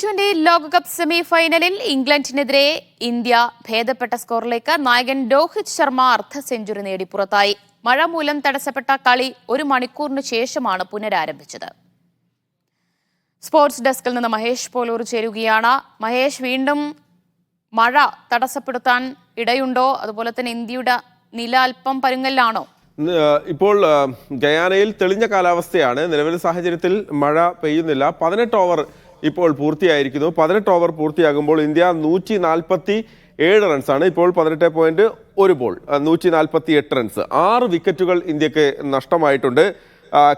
T20 ലോകകപ്പ് semi ഫൈനലിൽ ഇംഗ്ലണ്ടിനെതിരെ India ഭേദപ്പെട്ട സ്കോറിലേക്ക് നായകൻ രോഹിത് ശർമ്മ അർദ്ധ സെഞ്ചുറി നേടി പുറത്തായി. മഴ മൂലം തടസ്സപ്പെട്ട കളി 1 മണിക്കൂറിന് ശേഷമാണ് പുനരാരംഭിച്ചത്. സ്പോർട്സ് ഡെസ്കിൽ നിന്ന് മഹേഷ് പോലൂർ ചേരുകയാണ്. മഹേഷ്, വീണ്ടും മഴ തടസ്സപ്പെടുത്താൻ ഇടയുണ്ടോ? അതുപോലെ തന്നെ ഇന്ത്യയുടെ നില അല്പം പരുങ്ങലിലാണോ? ഇപ്പോൾ ഗയാനയിൽ തെളിഞ്ഞ കാലാവസ്ഥയാണ്. നിലവിലെ സാഹചര്യത്തിൽ മഴ പെയ്യുന്നില്ല. 18 ഓവർ ഇപ്പോൾ പൂർത്തിയായിരിക്കുന്നു. 18 ഓവർ പൂർത്തിയാകുമ്പോൾ ഇന്ത്യ 147 റൺസാണ്. ഇപ്പോൾ 18.1 ബോൾ, 148 റൺസ്. 6 വിക്കറ്റുകൾ ഇന്ത്യക്ക് നഷ്ടമായിട്ടുണ്ട്.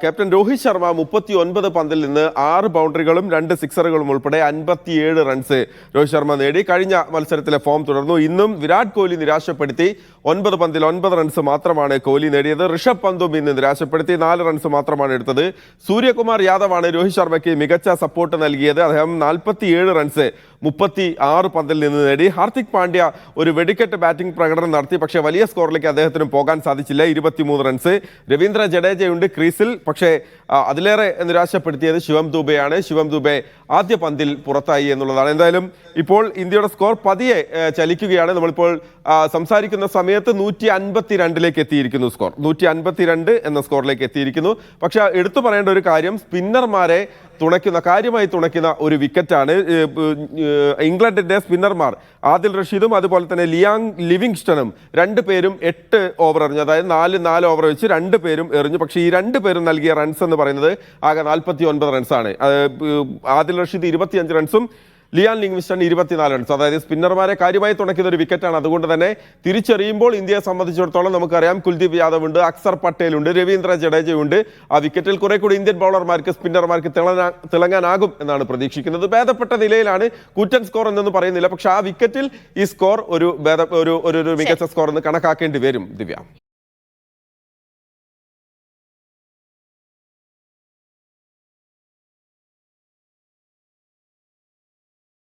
ക്യാപ്റ്റൻ രോഹിത് ശർമ്മ 39 പന്തിൽ നിന്ന് 6 ബൗണ്ടറികളും 2 സിക്സറുകളും ഉൾപ്പെടെ 57 റൺസ് രോഹിത് ശർമ്മ നേടി. കഴിഞ്ഞ മത്സരത്തിലെ ഫോം തുടർന്നു. ഇന്നും വിരാട് കോഹ്ലി നിരാശപ്പെടുത്തി. 9 പന്തിൽ 9 റൺസ് മാത്രമാണ് കോഹ്ലി നേടിയത്. ഋഷഭ് പന്തും ഇന്ന് നിരാശപ്പെടുത്തി. 4 റൺസ് മാത്രമാണ് എടുത്തത്. സൂര്യകുമാർ യാദവാണ് രോഹിത് ശർമ്മയ്ക്ക് മികച്ച സപ്പോർട്ട് നൽകിയത്. അദ്ദേഹം 47 റൺസ് 36 പന്തിൽ നിന്ന് നേടി. ഹാർദിക് പാണ്ഡ്യ ഒരു വെടിക്കെട്ട് ബാറ്റിംഗ് പ്രകടനം നടത്തി. പക്ഷേ വലിയ സ്കോറിലേക്ക് അദ്ദേഹത്തിന് പോകാൻ സാധിച്ചില്ല. 23 റൺസ്. രവീന്ദ്ര ജഡേജയുണ്ട് ക്രീസിൽ. പക്ഷേ അതിലേറെ നിരാശപ്പെടുത്തിയത് ശിവം ദുബെയാണ്. ശിവം ദുബെ ആദ്യ പന്തിൽ പുറത്തായി എന്നുള്ളതാണ്. എന്തായാലും ഇപ്പോൾ ഇന്ത്യയുടെ സ്കോർ പതിയെ ചലിക്കുകയാണ്. നമ്മളിപ്പോൾ സംസാരിക്കുന്ന സമയത്ത് 152 എത്തിയിരിക്കുന്നു. സ്കോർ 152 എന്ന സ്കോറിലേക്ക് എത്തിയിരിക്കുന്നു. പക്ഷെ എടുത്തു പറയേണ്ട ഒരു കാര്യം, സ്പിന്നർമാരെ കാര്യമായി തുണയ്ക്കുന്ന ഒരു വിക്കറ്റാണ്. ഇംഗ്ലണ്ടിന്റെ സ്പിന്നർമാർ ആദിൽ റഷീദും അതുപോലെ തന്നെ ലിവിങ്സ്റ്റണും 2 പേരും 8 ഓവർ എറിഞ്ഞു. അതായത് 4 ഓവർ വെച്ച് 2 പേരും എറിഞ്ഞു. പക്ഷേ ഈ 2 പേരും നൽകിയ റൺസ് എന്ന് പറയുന്നത് ആകെ 49 റൺസാണ്. ആദിൽ റഷീദ് 25 റൺസും ലിവിങ്സ്റ്റൺ 24 റൺസ്. അതായത് സ്പിന്നർമാരെ കാര്യമായി തുണയ്ക്കുന്ന ഒരു വിക്കറ്റാണ്. അതുകൊണ്ട് തന്നെ തിരിച്ചറിയുമ്പോൾ ഇന്ത്യയെ സംബന്ധിച്ചിടത്തോളം നമുക്കറിയാം, കുൽദീപ് യാദവ് ഉണ്ട്, അക്സർ പട്ടേൽ ഉണ്ട്, രവീന്ദ്ര ജഡേജയുണ്ട്. ആ വിക്കറ്റിൽ കുറെ കൂടി ഇന്ത്യൻ ബൗളർമാർക്ക്, സ്പിന്നർമാർക്ക് തിളങ്ങാനാകും എന്നാണ് പ്രതീക്ഷിക്കുന്നത്. ഭേദപ്പെട്ട നിലയിലാണ്, കൂറ്റൻ സ്കോർ എന്നൊന്നും പറയുന്നില്ല. പക്ഷെ ആ വിക്കറ്റിൽ ഈ സ്കോർ ഒരു മികച്ച സ്കോർ എന്ന് കണക്കാക്കേണ്ടി വരും. ദിവ്യ.